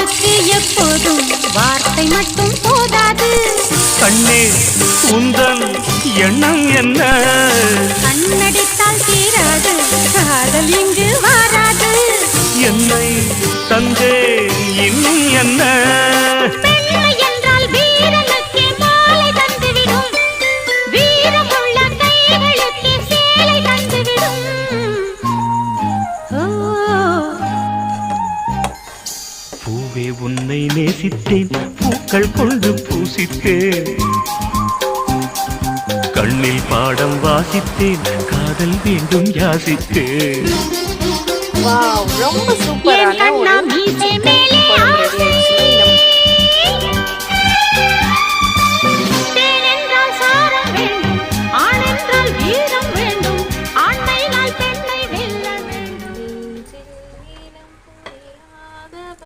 காதலுக்கு எப்போதும் வார்த்தை மட்டும் போதாது. கண்ணே உந்தன் எண்ணம் என்ன? கண்ணடித்தால் தீராது காதல் இங்கு வாராது. என்னை தந்தே இன்னும் என்ன? பெண்மை என்றால் வீரனுக்கு மாலை தந்துவிடும், வீரமுள்ள கைகளுக்கு சேலை தந்துவிடும். பூவே உன்னை நேசித்தேன், பூக்கள் கொண்டு பூசித்தேன், கண்ணில் பாடம் வாசித்தேன், காதல் வேண்டும் யாசித்தேன். வாவ், ரொம்ப சூப்பரான ஒரு